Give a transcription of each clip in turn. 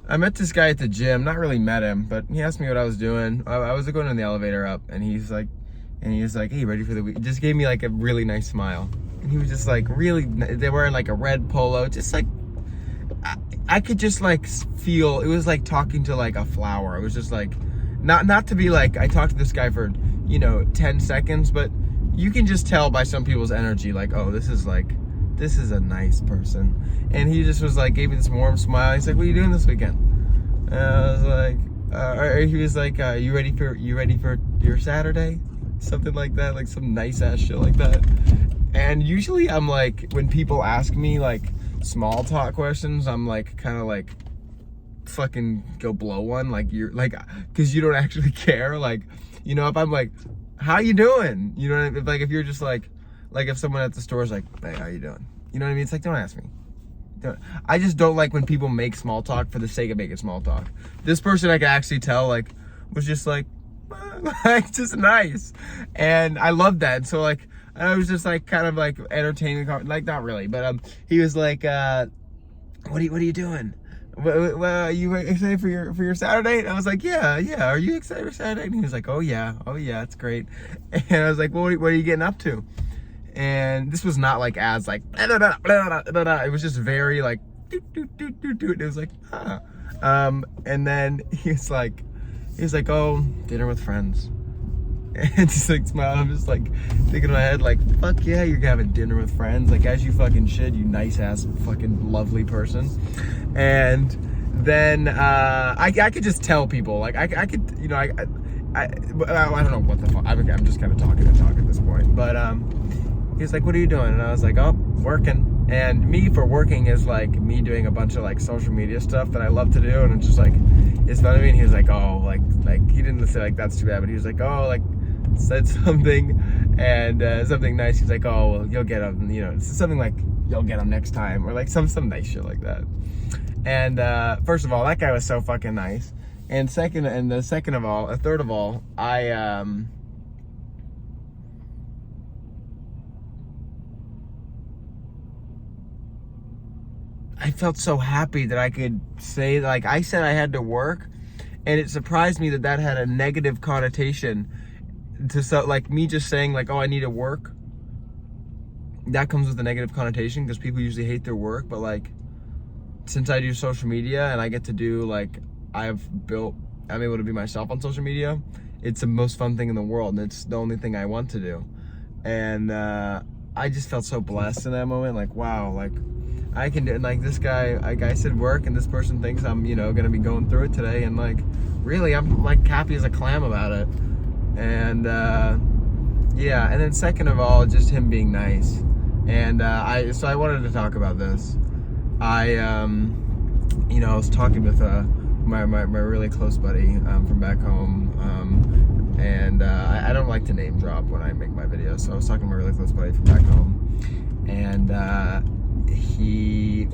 I met this guy at the gym, not really met him, but he asked me what I was doing. I was going in the elevator up, and he was like, hey, ready for the week? Just gave me like a really nice smile. And he was just like, really, they were wearing like a red polo, just like, I could just like feel, it was like talking to like a flower. It was just like, not to be like, I talked to this guy for, 10 seconds, but you can just tell by some people's energy, like, oh, this is a nice person. And he just was like, gave me this warm smile. He's like, what are you doing this weekend? And I was like, he was like, you ready for your Saturday? Something like that, like some nice ass shit like that. And usually I'm like, when people ask me like small talk questions, I'm like, kind of like, fucking go blow one. Like you're like, cause you don't actually care. Like, if I'm like, how you doing? You know what I mean? Like if you're just like if someone at the store is like, hey, how you doing? You know what I mean? It's like, don't ask me. I just don't like when people make small talk for the sake of making small talk. This person I could actually tell like was just like just nice, and I loved that. So like I was just like kind of like entertaining, like not really, but he was like, what are you doing? Well, are you excited for your Saturday? And I was like, yeah. Are you excited for Saturday? And he was like, oh yeah, it's great. And I was like, well, what are you getting up to? And this was not like ads like blah, blah, blah, blah, blah, blah. It was just very like doot, doot, doot, doot, doot. It was like and then he's like oh, dinner with friends. And just like smile. I'm just like thinking in my head like, fuck yeah, you're having dinner with friends, like as you fucking should, you nice ass fucking lovely person. And then I could just tell people like I could I don't know what the fuck, I'm just kind of talking at this point, but he was like, what are you doing? And I was like, oh, working. And me for working is like me doing a bunch of like social media stuff that I love to do, and it's just like, it's funny to me. And he was like, oh, like he didn't say like that's too bad, but he was like, oh, like said something and something nice. He's like, oh, well, you'll get them, something like you'll get them next time, or like some nice shit like that. And first of all, that guy was so fucking nice. And third of all, I felt so happy that I could say, like, I said I had to work, and it surprised me that had a negative connotation to like me just saying like, oh, I need to work. That comes with a negative connotation because people usually hate their work, but like since I do social media and I get to do like I'm able to be myself on social media, it's the most fun thing in the world, and it's the only thing I want to do. And I just felt so blessed in that moment, like wow, like I can do, like this guy, like I said work, and this person thinks I'm, gonna be going through it today, and like really I'm like happy as a clam about it. And yeah, and then second of all, just him being nice. And I wanted to talk about this. I was talking with my really close buddy from back home, and I don't like to name drop when I make my videos, so I was talking to my really close buddy from back home, and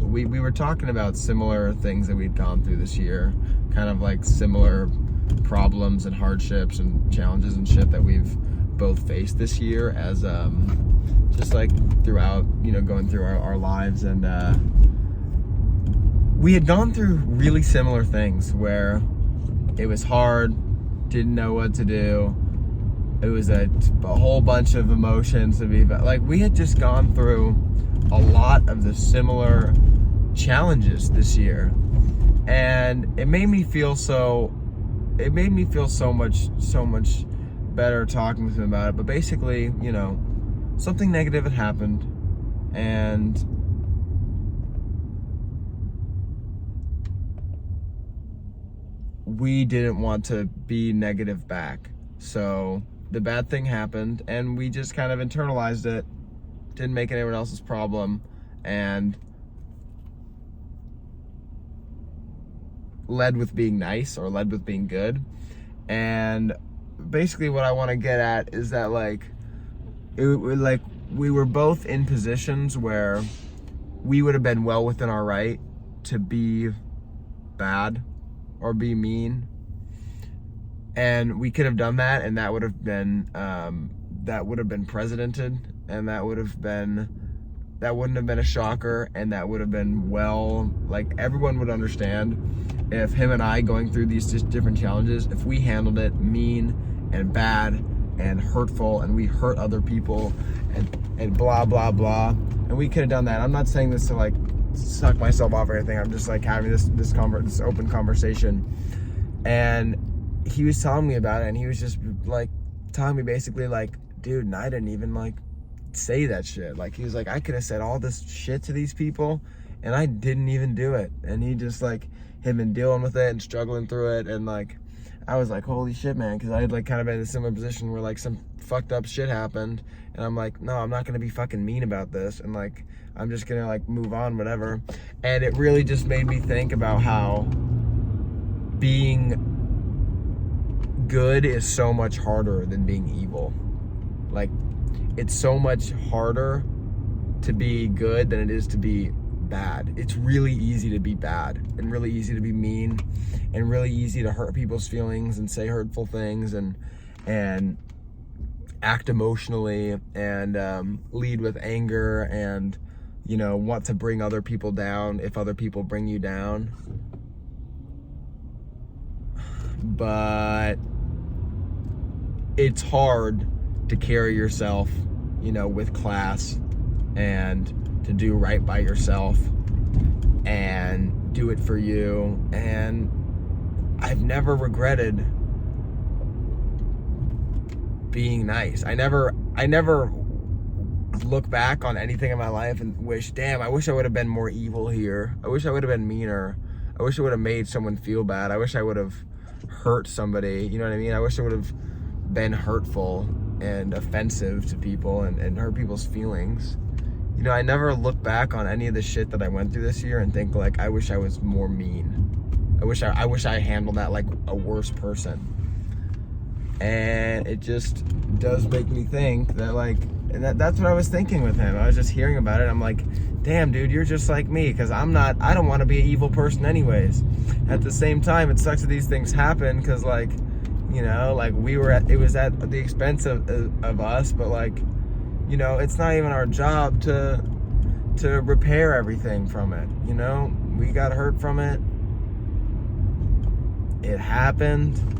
we were talking about similar things that we'd gone through this year, kind of like similar problems and hardships and challenges and shit that we've both faced this year as just like throughout, going through our lives. And we had gone through really similar things where it was hard, didn't know what to do. It was a whole bunch of emotions to be like, we had just gone through a lot of the similar challenges this year, and it made me feel so much better talking with him about it. But basically, something negative had happened, and we didn't want to be negative back. So the bad thing happened, and we just kind of internalized it, didn't make anyone else's problem, and led with being nice or led with being good. And basically what I want to get at is that like we were both in positions where we would have been well within our right to be bad or be mean, and we could have done that, and that would have been precedented, and that would have been that wouldn't have been a shocker, and that would have been, well, like, everyone would understand if him and I going through these just different challenges, if we handled it mean and bad and hurtful, and we hurt other people and blah blah blah, and we could have done that. I'm not saying this to like suck myself off or anything. I'm just like having this open conversation. And he was telling me about it, and he was just like telling me basically like, dude, and I didn't even like say that shit. Like, he was like, I could have said all this shit to these people and I didn't even do it. And he just like had been dealing with it and struggling through it, and like I was like, holy shit, man, because I had like kind of been in a similar position where like some fucked up shit happened, and I'm like, no, I'm not gonna be fucking mean about this, and like I'm just gonna like move on, whatever. And it really just made me think about how being good is so much harder than being evil. Like, it's so much harder to be good than it is to be bad. It's really easy to be bad, and really easy to be mean, and really easy to hurt people's feelings and say hurtful things and act emotionally and lead with anger and, you know, want to bring other people down if other people bring you down. But it's hard to carry yourself, you know, with class, and to do right by yourself and do it for you. And I've never regretted being nice. I never look back on anything in my life and wish, damn, I wish I would have been more evil here. I wish I would have been meaner. I wish I would have made someone feel bad. I wish I would have hurt somebody. You know what I mean? I wish I would have been hurtful and offensive to people and hurt people's feelings. You know, I never look back on any of the shit that I went through this year and think like, I wish I was more mean. I wish I handled that like a worse person. And it just does make me think that like, and that's what I was thinking with him. I was just hearing about it. I'm like, damn, dude, you're just like me, because I don't want to be an evil person anyways. At the same time, it sucks that these things happen, because like, you know, like it was at the expense of us, but like, you know, it's not even our job to repair everything from it. You know, we got hurt from it. It happened.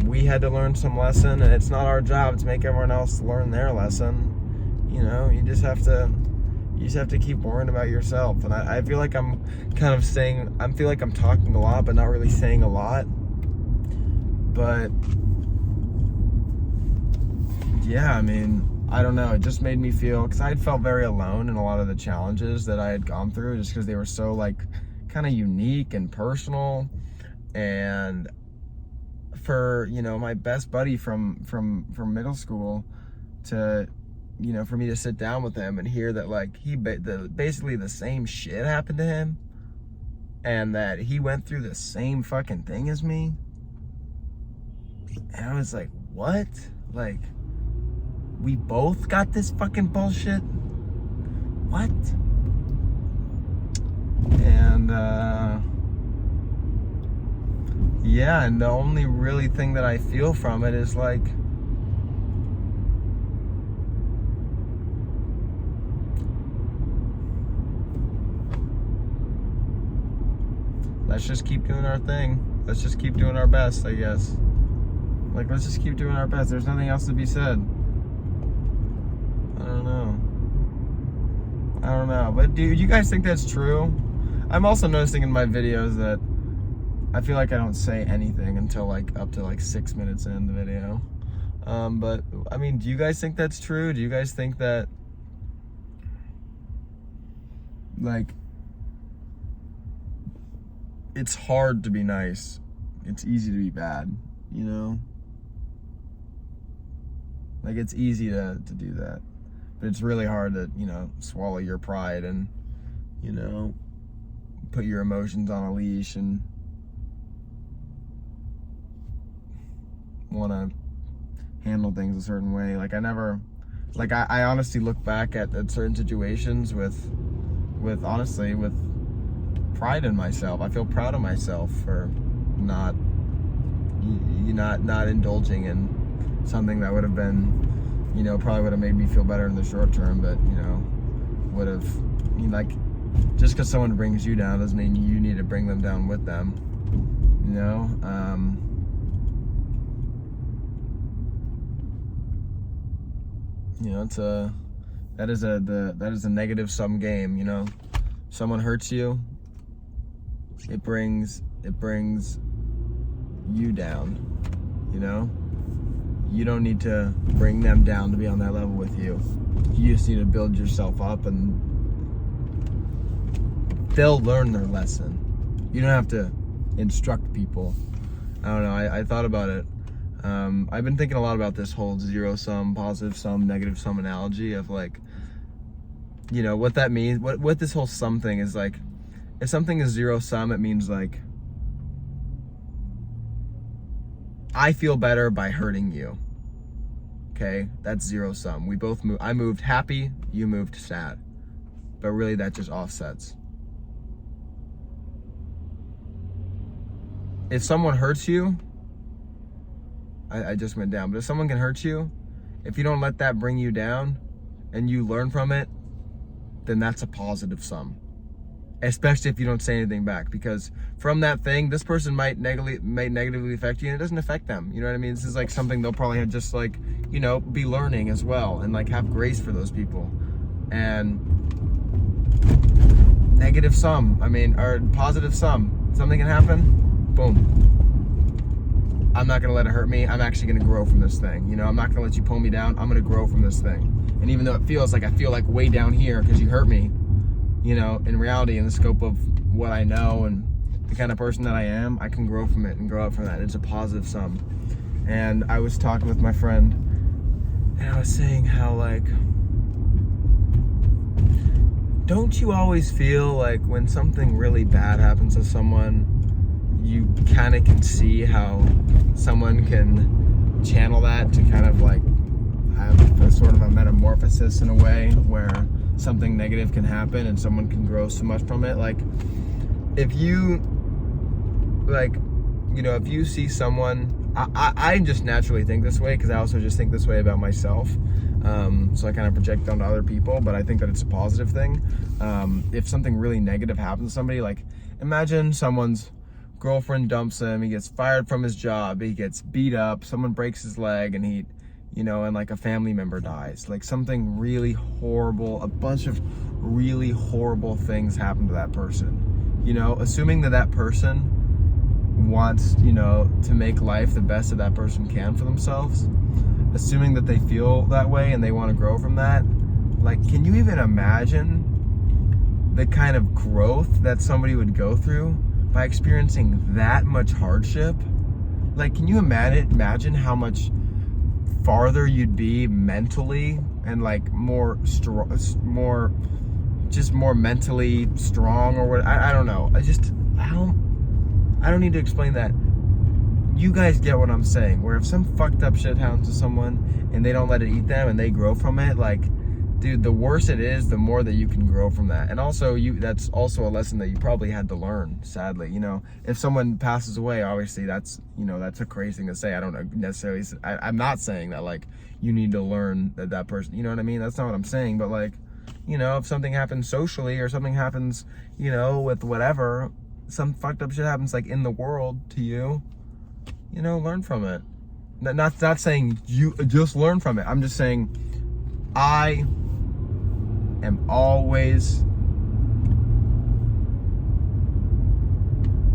We had to learn some lesson, and it's not our job to make everyone else learn their lesson. You know, you just have to keep worrying about yourself. And I feel like I'm kind of saying, I feel like I'm talking a lot, but not really saying a lot. But yeah, I mean, I don't know. It just made me feel, because I had felt very alone in a lot of the challenges that I had gone through, just because they were so like kind of unique and personal. And for, you know, my best buddy from middle school to, you know, for me to sit down with him and hear that like basically the same shit happened to him, and that he went through the same fucking thing as me. And I was like, what? Like, we both got this fucking bullshit? What? And yeah, and the only really thing that I feel from it is like, let's just keep doing our thing. Let's just keep doing our best, I guess. Like, let's just keep doing our best. There's nothing else to be said. I don't know. But do you guys think that's true? I'm also noticing in my videos that I feel like I don't say anything until like up to like 6 minutes in the video. But I mean, do you guys think that's true? Do you guys think that like it's hard to be nice, it's easy to be bad, you know? Like, it's easy to do that, but it's really hard to, you know, swallow your pride and, you know, put your emotions on a leash and want to handle things a certain way. Like, I honestly look back at certain situations with pride in myself. I feel proud of myself for not indulging in something that would have been, you know, probably would have made me feel better in the short term, but, you know, would have, like, just because someone brings you down doesn't mean you need to bring them down with them, you know? You know, that is a negative sum game, you know? Someone hurts you, it brings you down, you know? You don't need to bring them down to be on that level with you. You just need to build yourself up, and they'll learn their lesson. You don't have to instruct people. I don't know, I thought about it. I've been thinking a lot about this whole zero sum, positive sum, negative sum analogy of, like, you know, what that means, what this whole sum thing is. Like, if something is zero sum, it means, like, I feel better by hurting you. Okay, that's zero sum. We both moved. I moved happy, you moved sad. But really, that just offsets. If someone hurts you, I just went down, but if someone can hurt you, if you don't let that bring you down and you learn from it, then that's a positive sum. Especially if you don't say anything back, because from that thing, this person might negatively affect you, and it doesn't affect them. You know what I mean? This is like something they'll probably have just, like, you know, be learning as well, and, like, have grace for those people. And negative sum, or positive sum, something can happen, boom. I'm not gonna let it hurt me. I'm actually gonna grow from this thing. You know, I'm not gonna let you pull me down. I'm gonna grow from this thing. And even though it feels like I feel like way down here because you hurt me, you know, in reality, in the scope of what I know and the kind of person that I am, I can grow from it and grow up from that. It's a positive sum. And I was talking with my friend, and I was saying how, like, don't you always feel like when something really bad happens to someone, you kind of can see how someone can channel that to kind of, like, have a sort of a metamorphosis in a way where something negative can happen and someone can grow so much from it. Like, if you, like, you know, if you see someone, I just naturally think this way because I also just think this way about myself. So I kind of project onto other people, but I think that it's a positive thing. If something really negative happens to somebody, like, imagine someone's girlfriend dumps him, he gets fired from his job, he gets beat up, someone breaks his leg, and he, you know, and, like, a family member dies. Like, something really horrible, a bunch of really horrible things happen to that person. You know, assuming that that person wants, you know, to make life the best that person can for themselves, assuming that they feel that way and they want to grow from that, like, can you even imagine the kind of growth that somebody would go through by experiencing that much hardship? Like, can you imagine how much farther you'd be mentally and, like, more mentally strong, or what? I don't know. I don't need to explain that. You guys get what I'm saying, where if some fucked up shit happens to someone and they don't let it eat them and they grow from it, like, dude, the worse it is, the more that you can grow from that. And also, that's also a lesson that you probably had to learn, sadly. You know, if someone passes away, obviously that's, you know, that's a crazy thing to say. I don't necessarily, I'm not saying that, like, you need to learn that person, you know what I mean? That's not what I'm saying. But, like, you know, if something happens socially or something happens, you know, with whatever, some fucked up shit happens, like, in the world to you, you know, learn from it. Not saying you just learn from it. I'm just saying I am always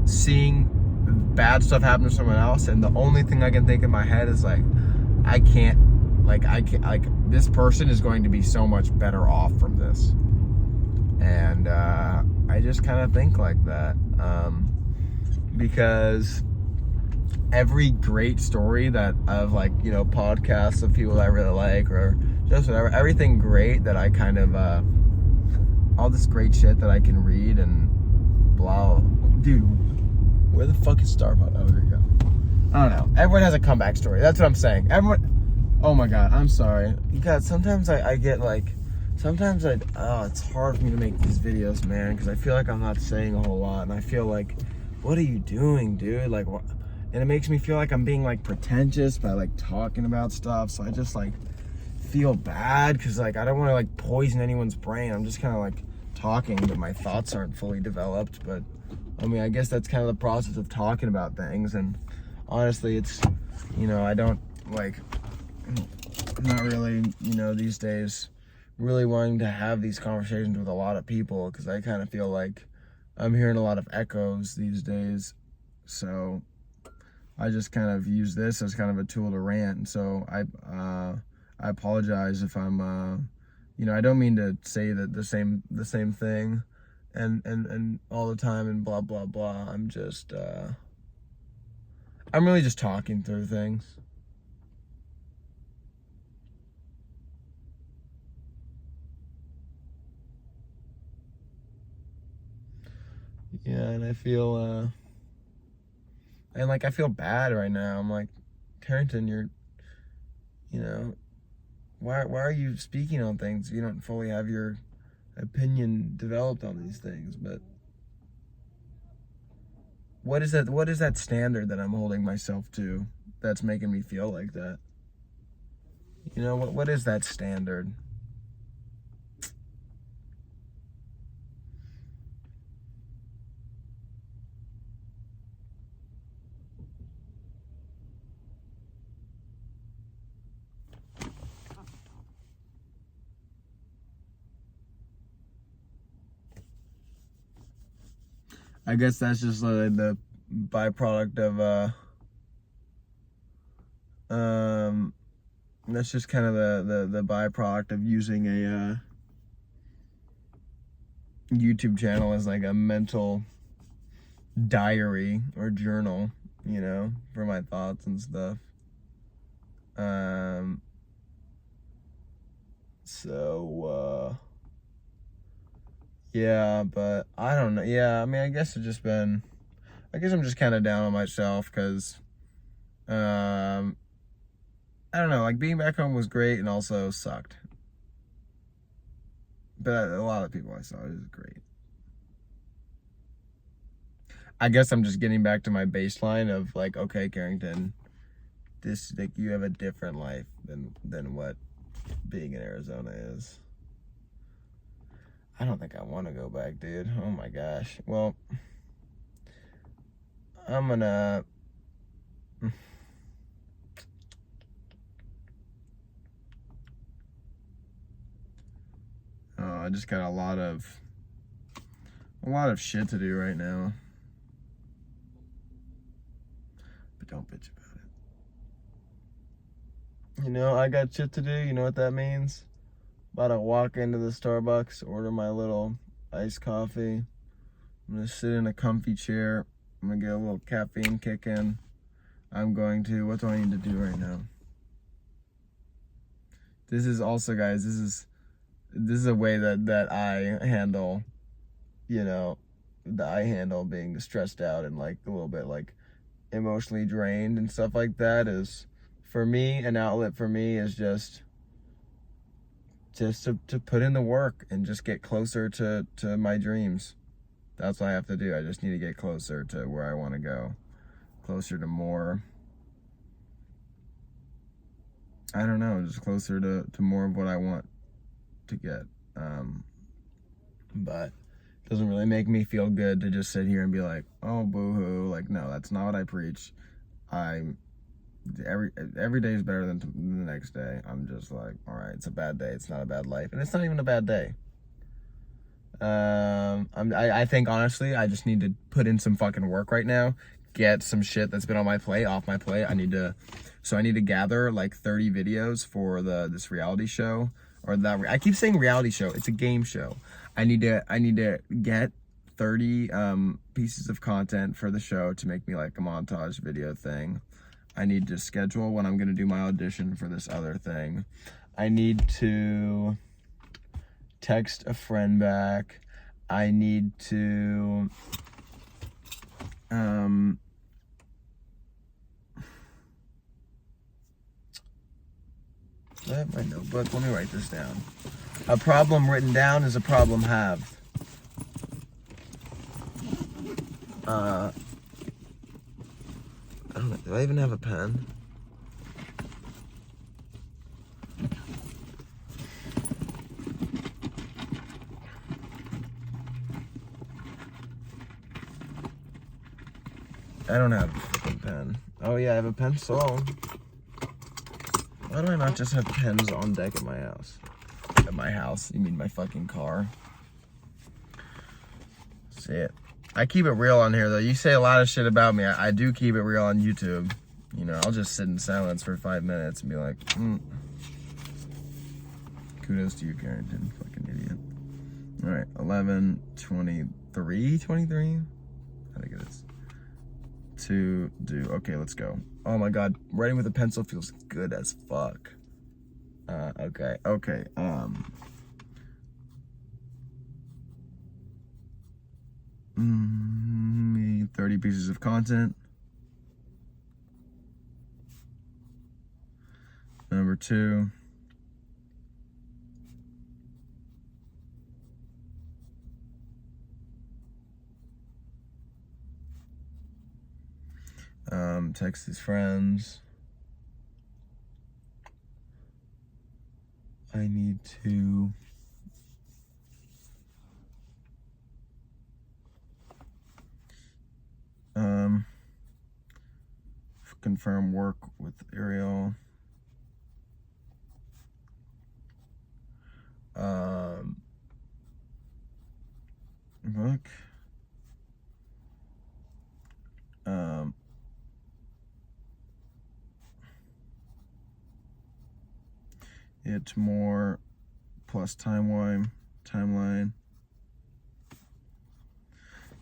seeing bad stuff happen to someone else, and the only thing I can think in my head is, like, this person is going to be so much better off from this. And I just kind of think like that, because every great story that of, like, you know, podcasts of people that I really like, or just whatever, everything great that I kind of all this great shit that I can read and blah. Dude, where the fuck is Starbucks? Oh, here we go. I don't know. Everyone has a comeback story. That's what I'm saying. Everyone. Oh my god, I'm sorry. God, sometimes I get, like, it's hard for me to make these videos, man, because I feel like I'm not saying a whole lot, and I feel like, what are you doing, dude? Like, what? And it makes me feel like I'm being, like, pretentious by, like, talking about stuff. So I just, like, feel bad because like I don't want to like poison anyone's brain. I'm just kind of like talking, but my thoughts aren't fully developed. But I mean, I guess that's kind of the process of talking about things. And honestly, it's, you know, I don't like, I'm not really, you know, these days really wanting to have these conversations with a lot of people because I kind of feel like I'm hearing a lot of echoes these days. So I just kind of use this as kind of a tool to rant. And so I apologize if I'm, you know, I don't mean to say that the same thing and all the time and blah, blah, blah. I'm just, I'm really just talking through things. Yeah, and I feel, and like I feel bad right now. I'm like, Carrington, you're, you know, why are you speaking on things? You don't fully have your opinion developed on these things. But what is that standard that I'm holding myself to that's making me feel like that? You know, what is that standard? I guess that's just the byproduct of that's just kind of the byproduct of using a YouTube channel as like a mental diary or journal, you know, for my thoughts and stuff. Yeah, but I don't know. Yeah, I mean, I guess I'm just kind of down on myself because, I don't know, like being back home was great and also sucked. But a lot of people I saw, it was great. I guess I'm just getting back to my baseline of like, okay, Carrington, this, like, you have a different life than what being in Arizona is. I don't think I want to go back, dude. Oh my gosh. Well, I'm gonna... Oh, I just got a lot of shit to do right now. But don't bitch about it. You know, I got shit to do. You know what that means? About to walk into the Starbucks, order my little iced coffee. I'm gonna sit in a comfy chair. I'm gonna get a little caffeine kick in. I'm going to, what do I need to do right now? This is also, guys, this is a way that I handle, you know, that I handle being stressed out and like a little bit like emotionally drained and stuff like that. Is for me, an outlet for me is just to put in the work and just get closer to my dreams. That's what I have to do. I just need to get closer to where I want to go, closer to more, I don't know, just closer to more of what I want to get. But it doesn't really make me feel good to just sit here and be like, oh, boo-hoo. Like, no, that's not what I preach. Every day is better than the next day. I'm just like, all right, it's a bad day. It's not a bad life. And it's not even a bad day. I think, honestly, I just need to put in some fucking work right now. Get some shit that's been on my plate off my plate. I need to gather like 30 videos for this reality show. Or that, I keep saying reality show. It's a game show. I need to get 30 pieces of content for the show to make me like a montage video thing. I need to schedule when I'm gonna do my audition for this other thing. I need to text a friend back. I need to I have my notebook. Let me write this down. A problem written down is a problem halved. I don't know. Do I even have a pen? I don't have a freaking pen. Oh yeah, I have a pencil. Why do I not just have pens on deck at my house? At my house? You mean my fucking car? See it. I keep it real on here though. You say a lot of shit about me. I do keep it real on YouTube. You know, I'll just sit in silence for 5 minutes and be like, Kudos to you, Carrington. Fucking idiot. Alright, 11, 23? 23? I think it is. To do. Okay, let's go. Oh my god, writing with a pencil feels good as fuck. Okay. 30 pieces of content. Number 2. Text his friends. I need to confirm work with Ariel. Book. It's more plus timeline.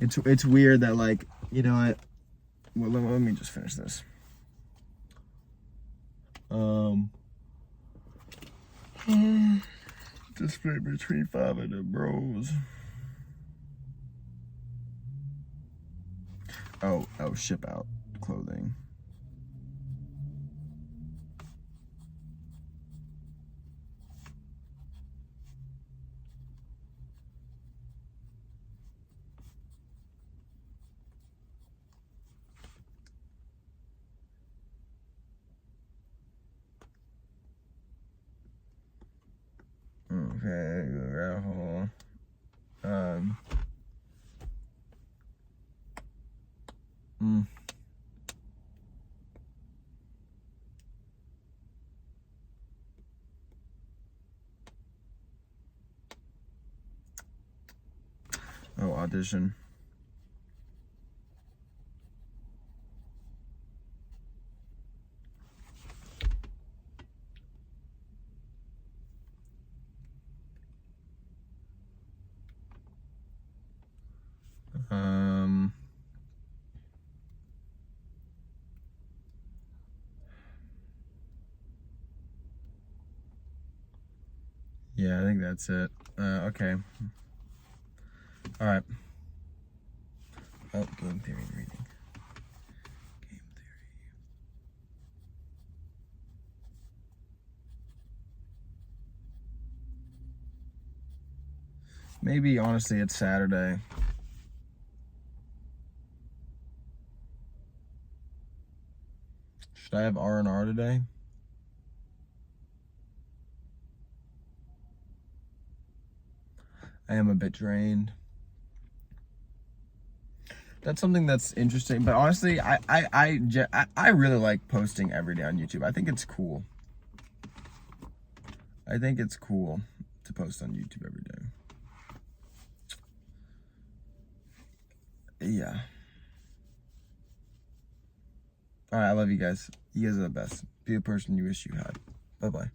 It's weird that, like, you know what? Well, let me just finish this. Display between 5 of the bros. Oh, ship out clothing. Okay, raffle. Oh, audition. Yeah, I think that's it. Okay. All right. Oh, game theory reading. Game theory. Maybe, honestly, it's Saturday. Should I have R&R today? I am a bit drained. That's something that's interesting, but honestly, I really like posting every day on YouTube. I think it's cool. I think it's cool to post on YouTube every day. Yeah. All right, I love you guys. You guys are the best. Be the person you wish you had. Bye-bye.